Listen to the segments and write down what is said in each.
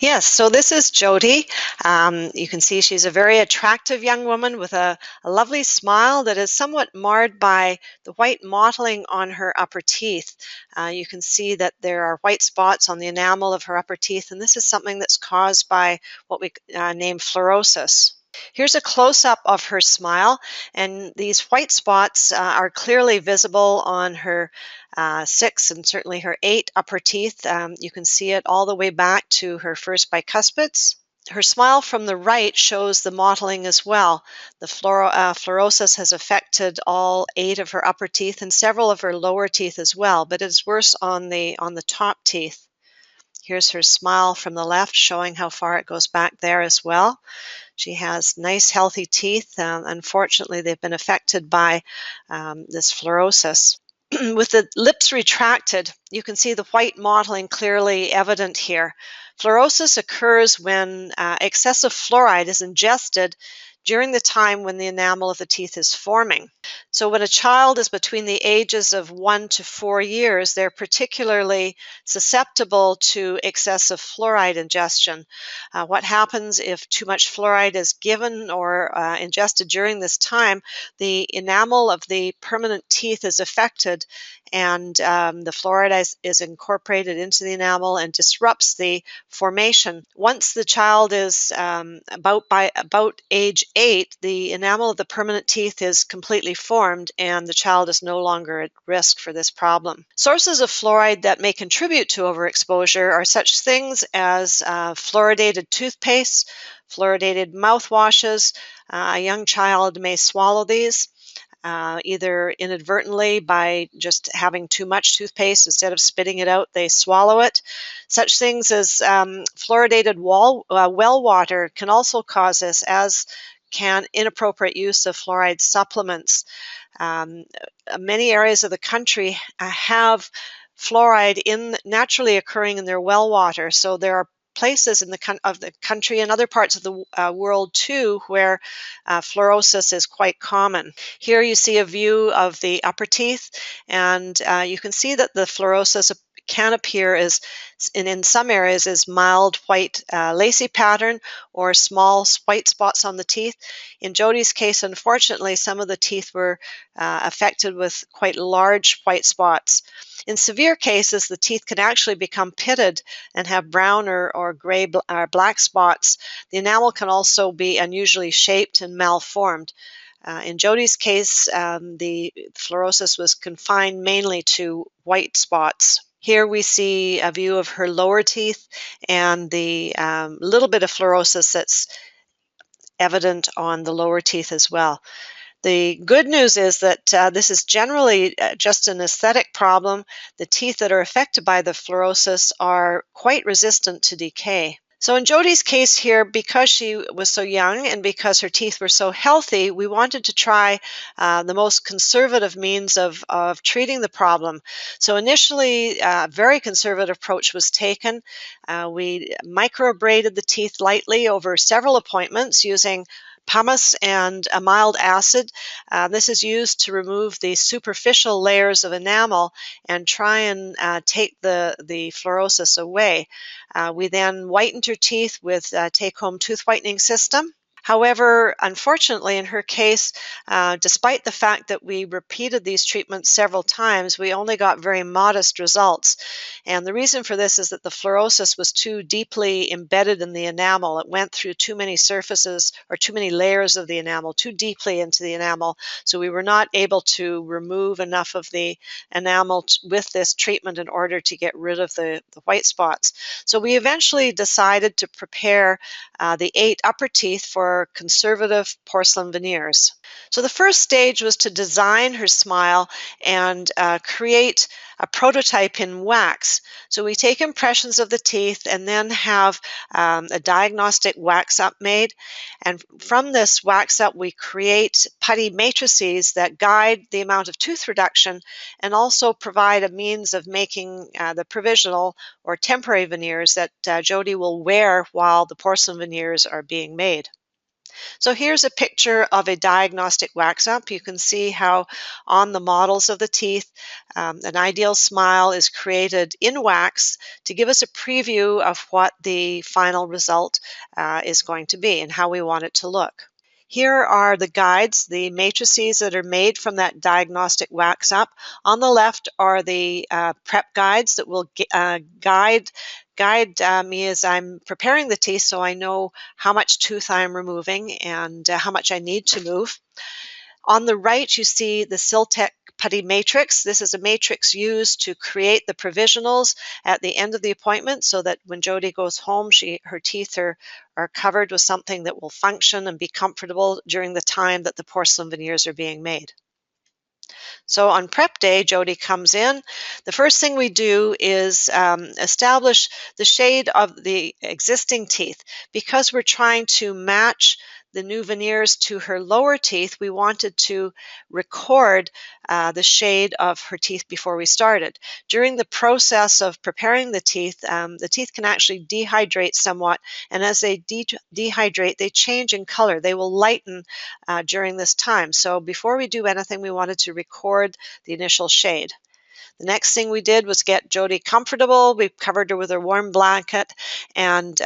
Yes, so this is Joti. You can see she's a very attractive young woman with a lovely smile that is somewhat marred by the white mottling on her upper teeth. You can see that there are white spots on the enamel of her upper teeth, and this is something that's caused by what we name fluorosis. Here's a close-up of her smile, and these white spots are clearly visible on her six and certainly her eight upper teeth. You can see it all the way back to her first bicuspids. Her smile from the right shows the mottling as well. The fluorosis has affected all eight of her upper teeth and several of her lower teeth as well, but it's worse on the top teeth. Here's her smile from the left, showing how far it goes back there as well. She has nice, healthy teeth. Unfortunately, they've been affected by this fluorosis. With the lips retracted, you can see the white mottling clearly evident here. Fluorosis occurs when excessive fluoride is ingested during the time when the enamel of the teeth is forming. So when a child is between the ages of 1 to 4 years, they're particularly susceptible to excessive fluoride ingestion. What happens if too much fluoride is given or ingested during this time? The enamel of the permanent teeth is affected, and the fluoride is incorporated into the enamel and disrupts the formation. Once the child is about age 8, the enamel of the permanent teeth is completely formed, and the child is no longer at risk for this problem. Sources of fluoride that may contribute to overexposure are such things as fluoridated toothpaste, fluoridated mouthwashes. A young child may swallow these. Either inadvertently by just having too much toothpaste, instead of spitting it out, they swallow it. Such things as fluoridated well water can also cause this, as can inappropriate use of fluoride supplements. Many areas of the country have fluoride naturally occurring in their well water, so there are places in the country and other parts of the world too where fluorosis is quite common. Here you see a view of the upper teeth, and you can see that the fluorosis can appear as in some areas as mild white lacy pattern or small white spots on the teeth. In Joti's case, unfortunately, some of the teeth were affected with quite large white spots. In severe cases, the teeth can actually become pitted and have brown or gray or black spots. The enamel can also be unusually shaped and malformed. In Joti's case, the fluorosis was confined mainly to white spots. Here we see a view of her lower teeth and the little bit of fluorosis that's evident on the lower teeth as well. The good news is that this is generally just an aesthetic problem. The teeth that are affected by the fluorosis are quite resistant to decay. So in Joti's case here, because she was so young and because her teeth were so healthy, we wanted to try the most conservative means of treating the problem. So initially, a very conservative approach was taken. We microabraded the teeth lightly over several appointments using pumice and a mild acid. This is used to remove the superficial layers of enamel and try and take the fluorosis away. We then whitened her teeth with a take-home tooth whitening system. However, unfortunately, in her case, despite the fact that we repeated these treatments several times, we only got very modest results. And the reason for this is that the fluorosis was too deeply embedded in the enamel. It went through too many surfaces or too many layers of the enamel, too deeply into the enamel. So we were not able to remove enough of the enamel with this treatment in order to get rid of the white spots. So we eventually decided to prepare the 8 upper teeth for conservative porcelain veneers. So the first stage was to design her smile and create a prototype in wax. So we take impressions of the teeth and then have a diagnostic wax up made. And from this wax up, we create putty matrices that guide the amount of tooth reduction and also provide a means of making the provisional or temporary veneers that Joti will wear while the porcelain veneers are being made. So here's a picture of a diagnostic wax-up. You can see how on the models of the teeth, an ideal smile is created in wax to give us a preview of what the final result is going to be and how we want it to look. Here are the guides, the matrices that are made from that diagnostic wax-up. On the left are the prep guides that will guide me as I'm preparing the teeth, so I know how much tooth I'm removing and how much I need to move. On the right, you see the Siltec putty matrix. This is a matrix used to create the provisionals at the end of the appointment so that when Joti goes home, her teeth are covered with something that will function and be comfortable during the time that the porcelain veneers are being made. So on prep day, Joti comes in. The first thing we do is establish the shade of the existing teeth. Because we're trying to match the new veneers to her lower teeth, we wanted to record the shade of her teeth before we started. During the process of preparing the teeth can actually dehydrate somewhat, and as they dehydrate, they change in color. They will lighten during this time. So before we do anything, we wanted to record the initial shade. The next thing we did was get Joti comfortable. We covered her with a warm blanket and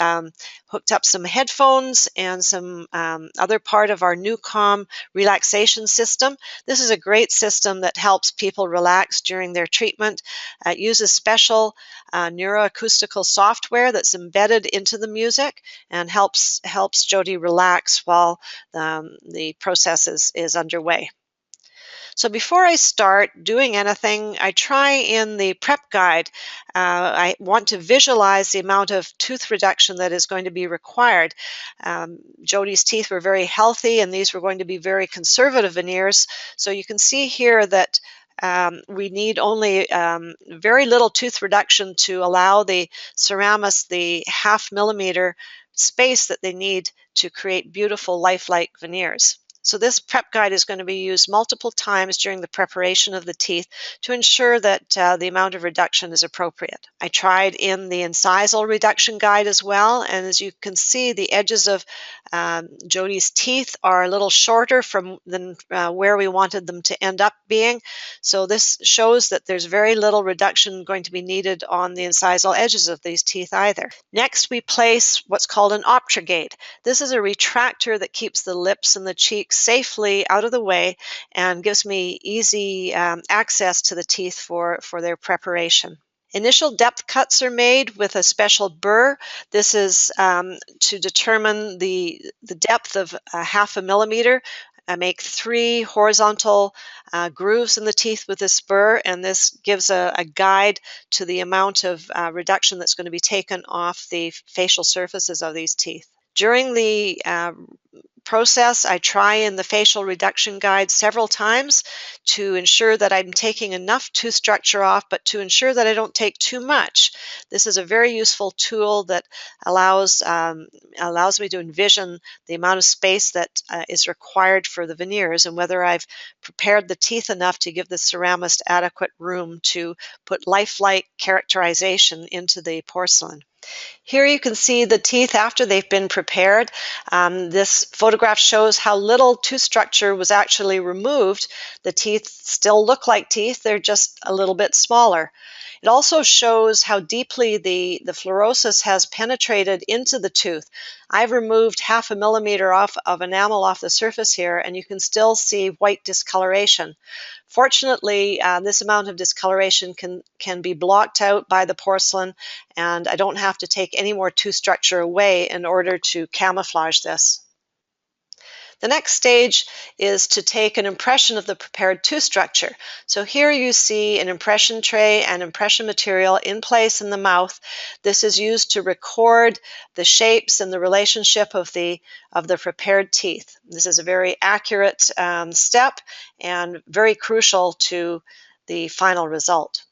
hooked up some headphones and some other part of our Newcom relaxation system. This is a great system that helps people relax during their treatment. It uses special neuroacoustical software that's embedded into the music and helps Joti relax while the process is underway. So before I start doing anything, I try in the prep guide. I want to visualize the amount of tooth reduction that is going to be required. Joti's teeth were very healthy, and these were going to be very conservative veneers. So you can see here that we need only very little tooth reduction to allow the ceramists the 0.5 millimeter space that they need to create beautiful lifelike veneers. So this prep guide is going to be used multiple times during the preparation of the teeth to ensure that the amount of reduction is appropriate. I tried in the incisal reduction guide as well, and as you can see, the edges of Joti's teeth are a little shorter than where we wanted them to end up being. So this shows that there's very little reduction going to be needed on the incisal edges of these teeth either. Next, we place what's called an obtrugate. This is a retractor that keeps the lips and the cheeks safely out of the way and gives me easy access to the teeth for their preparation. Initial depth cuts are made with a special burr. This is to determine the depth of 0.5 millimeter. I make 3 horizontal grooves in the teeth with this burr, and this gives a guide to the amount of reduction that's going to be taken off the facial surfaces of these teeth. During the process, I try in the facial reduction guide several times to ensure that I'm taking enough tooth structure off, but to ensure that I don't take too much. This is a very useful tool that allows me to envision the amount of space that is required for the veneers and whether I've prepared the teeth enough to give the ceramist adequate room to put lifelike characterization into the porcelain. Here you can see the teeth after they've been prepared. This photograph shows how little tooth structure was actually removed. The teeth still look like teeth, they're just a little bit smaller. It also shows how deeply the fluorosis has penetrated into the tooth. I've removed 0.5 millimeter of enamel off the surface here, and you can still see white discoloration. Fortunately, this amount of discoloration can be blocked out by the porcelain, and I don't have to take any more tooth structure away in order to camouflage this. The next stage is to take an impression of the prepared tooth structure. So here you see an impression tray and impression material in place in the mouth. This is used to record the shapes and the relationship of the prepared teeth. This is a very accurate step and very crucial to the final result.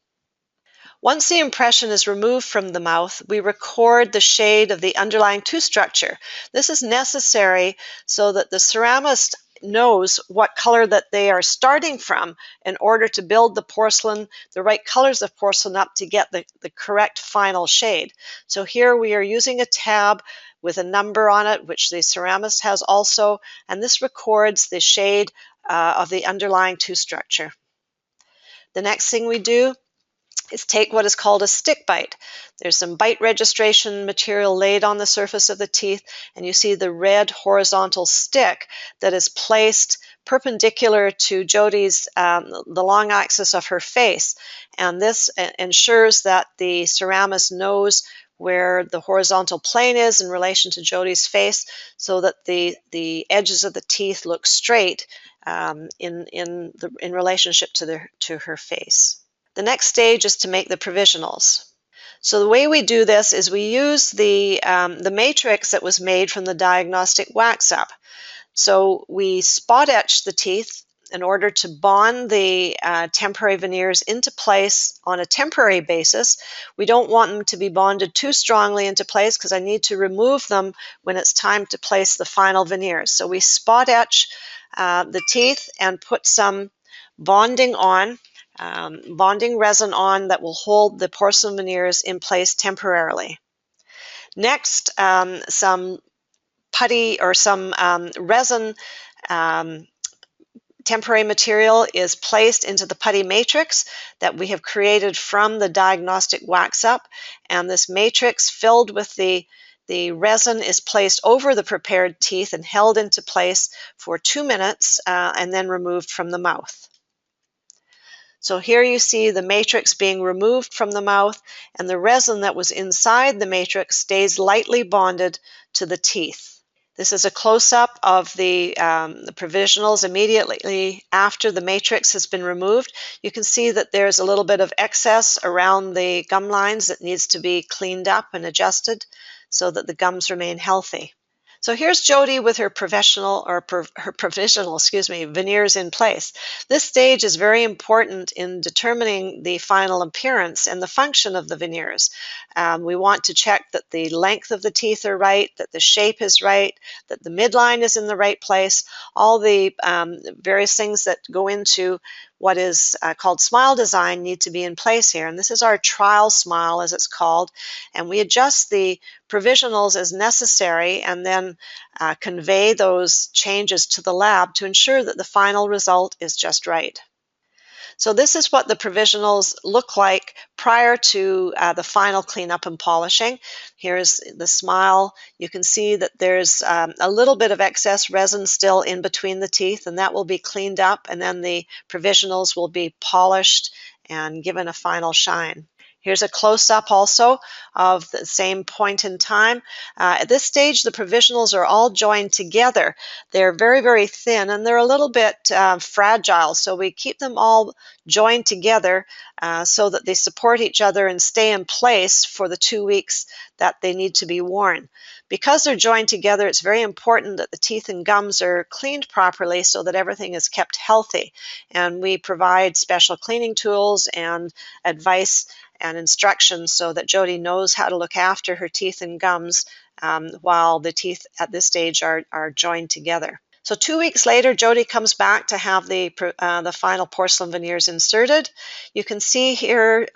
Once the impression is removed from the mouth, we record the shade of the underlying tooth structure. This is necessary so that the ceramist knows what color that they are starting from in order to build the porcelain, the right colors of porcelain up to get the correct final shade. So here we are using a tab with a number on it, which the ceramist has also, and this records the shade of the underlying tooth structure. The next thing we do is take what is called a stick bite. There's some bite registration material laid on the surface of the teeth, and you see the red horizontal stick that is placed perpendicular to Joti's, the long axis of her face. And this ensures that the ceramist knows where the horizontal plane is in relation to Joti's face, so that the edges of the teeth look straight in relationship to her face. The next stage is to make the provisionals. So the way we do this is we use the matrix that was made from the diagnostic wax up. So we spot etch the teeth in order to bond the temporary veneers into place on a temporary basis. We don't want them to be bonded too strongly into place because I need to remove them when it's time to place the final veneers. So we spot etch the teeth and put some bonding on, bonding resin on that will hold the porcelain veneers in place temporarily. Next, some putty or some resin temporary material is placed into the putty matrix that we have created from the diagnostic wax up, and this matrix filled with the resin is placed over the prepared teeth and held into place for 2 minutes and then removed from the mouth. So here you see the matrix being removed from the mouth, and the resin that was inside the matrix stays lightly bonded to the teeth. This is a close-up of the provisionals immediately after the matrix has been removed. You can see that there's a little bit of excess around the gum lines that needs to be cleaned up and adjusted so that the gums remain healthy. So here's Joti with her provisional veneers in place. This stage is very important in determining the final appearance and the function of the veneers. We want to check that the length of the teeth are right, that the shape is right, that the midline is in the right place. All the various things that go into what is called smile design need to be in place here. And this is our trial smile, as it's called. And we adjust the provisionals as necessary and then convey those changes to the lab to ensure that the final result is just right. So this is what the provisionals look like prior to the final cleanup and polishing. Here's the smile. You can see that there's a little bit of excess resin still in between the teeth, and that will be cleaned up, and then the provisionals will be polished and given a final shine. Here's a close-up also of the same point in time. At this stage, the provisionals are all joined together. They're very, very thin, and they're a little bit fragile, so we keep them all joined together so that they support each other and stay in place for the 2 weeks that they need to be worn. Because they're joined together, it's very important that the teeth and gums are cleaned properly so that everything is kept healthy. And we provide special cleaning tools and advice and instructions so that Joti knows how to look after her teeth and gums while the teeth at this stage are joined together. So 2 weeks later, Joti comes back to have the final porcelain veneers inserted. You can see here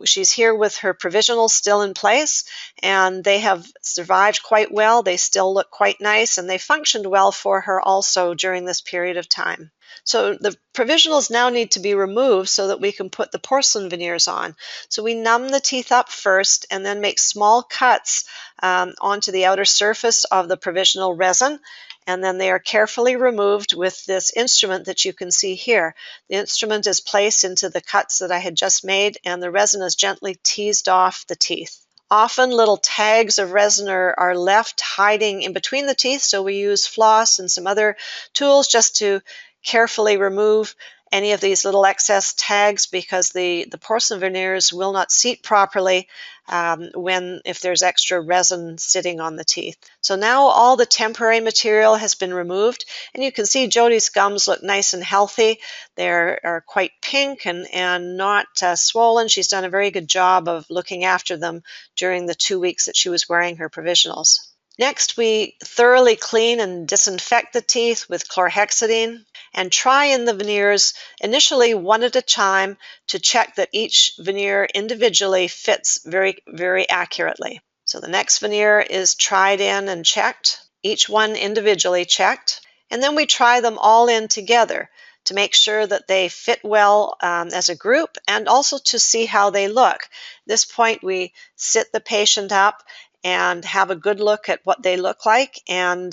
she's here with her provisionals still in place, and they have survived quite well. They still look quite nice, and they functioned well for her also during this period of time. So the provisionals now need to be removed so that we can put the porcelain veneers on. So we numb the teeth up first and then make small cuts onto the outer surface of the provisional resin, and then they are carefully removed with this instrument that you can see here. The instrument is placed into the cuts that I had just made, and the resin is gently teased off the teeth. Often little tags of resin are left hiding in between the teeth, so we use floss and some other tools just to carefully remove any of these little excess tags, because the porcelain veneers will not seat properly if there's extra resin sitting on the teeth. So now all the temporary material has been removed, and you can see Joti's gums look nice and healthy. They're quite pink and not swollen. She's done a very good job of looking after them during the 2 weeks that she was wearing her provisionals. Next, we thoroughly clean and disinfect the teeth with chlorhexidine and try in the veneers initially one at a time to check that each veneer individually fits very accurately. So the next veneer is tried in and checked, each one individually checked, and then we try them all in together to make sure that they fit well as a group and also to see how they look. At this point, we sit the patient up and have a good look at what they look like. And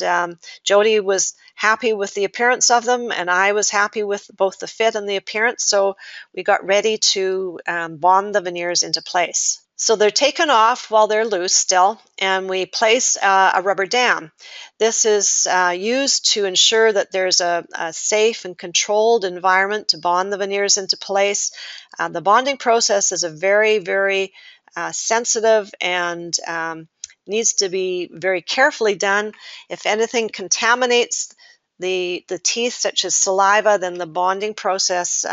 Joti was happy with the appearance of them, and I was happy with both the fit and the appearance. So we got ready to bond the veneers into place. So they're taken off while they're loose still, and we place a rubber dam. This is used to ensure that there's a safe and controlled environment to bond the veneers into place. The bonding process is a very sensitive and needs to be very carefully done. If anything contaminates the teeth, such as saliva, then the bonding process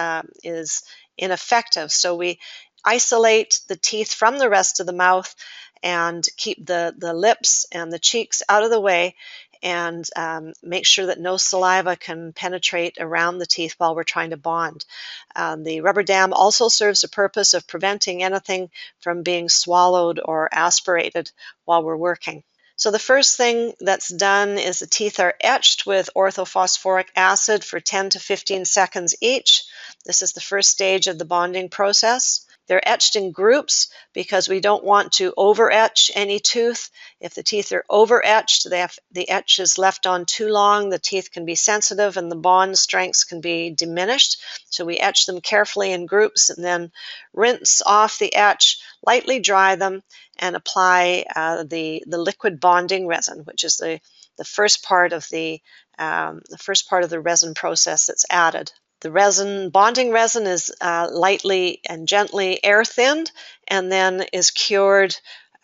is ineffective. So we isolate the teeth from the rest of the mouth and keep the lips and the cheeks out of the way and make sure that no saliva can penetrate around the teeth while we're trying to bond. The rubber dam also serves the purpose of preventing anything from being swallowed or aspirated while we're working. So the first thing that's done is the teeth are etched with orthophosphoric acid for 10 to 15 seconds each. This is the first stage of the bonding process. They're etched in groups because we don't want to over-etch any tooth. If the teeth are over-etched, the etch is left on too long, the teeth can be sensitive and the bond strengths can be diminished. So we etch them carefully in groups and then rinse off the etch, lightly dry them, and apply the liquid bonding resin, which is the first part of the resin process that's added. The bonding resin is lightly and gently air thinned and then is cured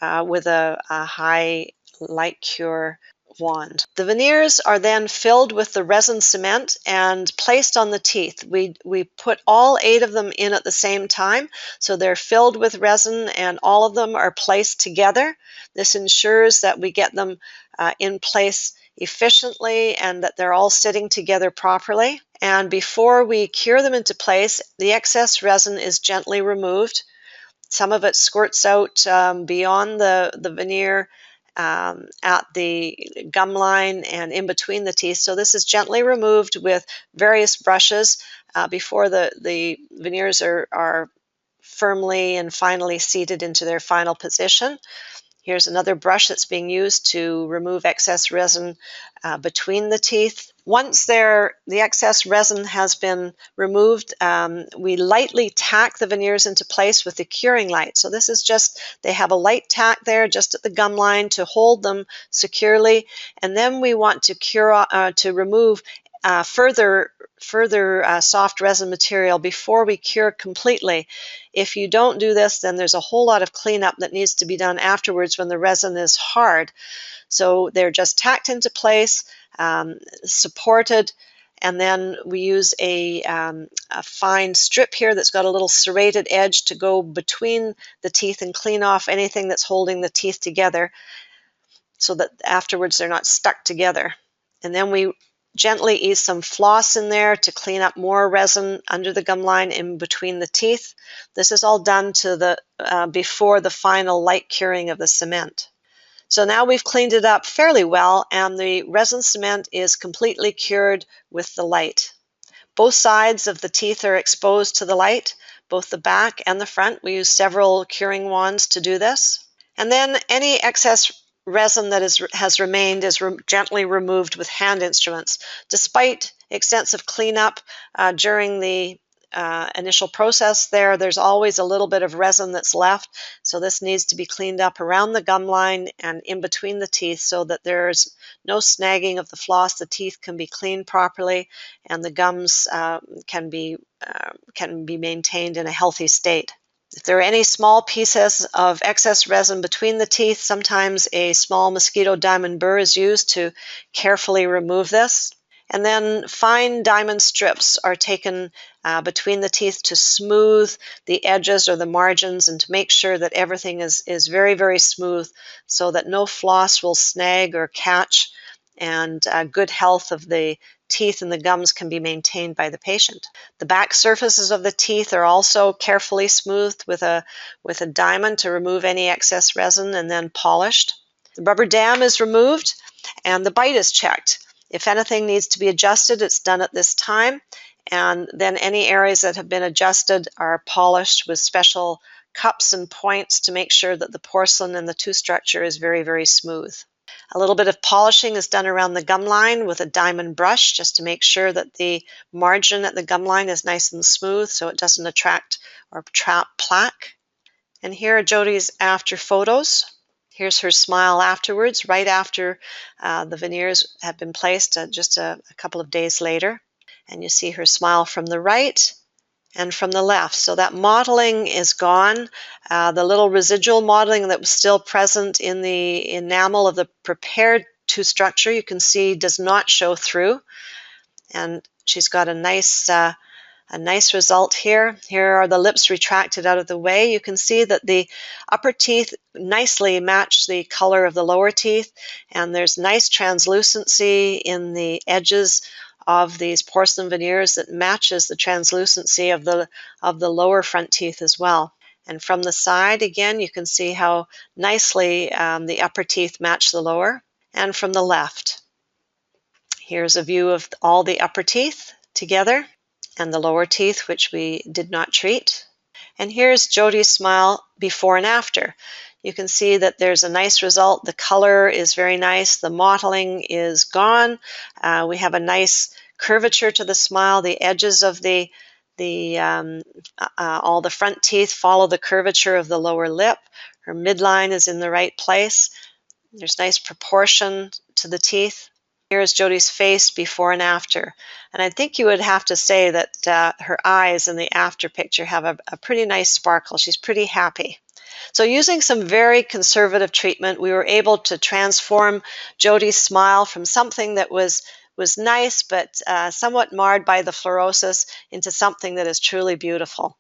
with a high light cure wand. The veneers are then filled with the resin cement and placed on the teeth. We put all 8 of them in at the same time, so they're filled with resin and all of them are placed together. This ensures that we get them in place efficiently and that they're all sitting together properly. And before we cure them into place, the excess resin is gently removed. Some of it squirts out beyond the veneer at the gum line and in between the teeth. So this is gently removed with various brushes before the veneers are firmly and finally seated into their final position. Here's another brush that's being used to remove excess resin between the teeth. Once the excess resin has been removed, we lightly tack the veneers into place with the curing light. So this is just, they have a light tack there just at the gum line to hold them securely. And then we want to remove further soft resin material before we cure completely. If you don't do this, then there's a whole lot of cleanup that needs to be done afterwards when the resin is hard. So they're just tacked into place, supported, and then we use a fine strip here that's got a little serrated edge to go between the teeth and clean off anything that's holding the teeth together so that afterwards they're not stuck together. And then we gently ease some floss in there to clean up more resin under the gum line in between the teeth. This is all done before the final light curing of the cement. So now we've cleaned it up fairly well and the resin cement is completely cured with the light. Both sides of the teeth are exposed to the light, both the back and the front. We use several curing wands to do this. And then any excess resin that has remained is gently removed with hand instruments. Despite extensive cleanup during the initial process there's always a little bit of resin that's left. So this needs to be cleaned up around the gum line and in between the teeth so that there's no snagging of the floss. The teeth can be cleaned properly and the gums can be maintained in a healthy state. If there are any small pieces of excess resin between the teeth, sometimes a small mosquito diamond burr is used to carefully remove this. And then fine diamond strips are taken between the teeth to smooth the edges or the margins and to make sure that everything is very, very smooth so that no floss will snag or catch, and good health of the teeth and the gums can be maintained by the patient. The back surfaces of the teeth are also carefully smoothed with a diamond to remove any excess resin and then polished. The rubber dam is removed and the bite is checked. If anything needs to be adjusted, it's done at this time, and then any areas that have been adjusted are polished with special cups and points to make sure that the porcelain and the tooth structure is very, very smooth. A little bit of polishing is done around the gum line with a diamond brush just to make sure that the margin at the gum line is nice and smooth so it doesn't attract or trap plaque. And here are Joti's after photos. Here's her smile afterwards, right after the veneers have been placed, just a couple of days later. And you see her smile from the right and from the left. So that mottling is gone. The little residual mottling that was still present in the enamel of the prepared tooth structure, you can see does not show through. And she's got a nice result here. Here are the lips retracted out of the way. You can see that the upper teeth nicely match the color of the lower teeth, and there's nice translucency in the edges of these porcelain veneers that matches the translucency of the lower front teeth as well. And from the side, again, you can see how nicely the upper teeth match the lower. And from the left, here's a view of all the upper teeth together and the lower teeth, which we did not treat. And here's Joti's smile before and after. You can see that there's a nice result. The color is very nice. The mottling is gone. We have a nice curvature to the smile. The edges of all the front teeth follow the curvature of the lower lip. Her midline is in the right place. There's nice proportion to the teeth. Here's Joti's face before and after. And I think you would have to say that her eyes in the after picture have a pretty nice sparkle. She's pretty happy. So using some very conservative treatment, we were able to transform Joti's smile from something that was nice but somewhat marred by the fluorosis into something that is truly beautiful.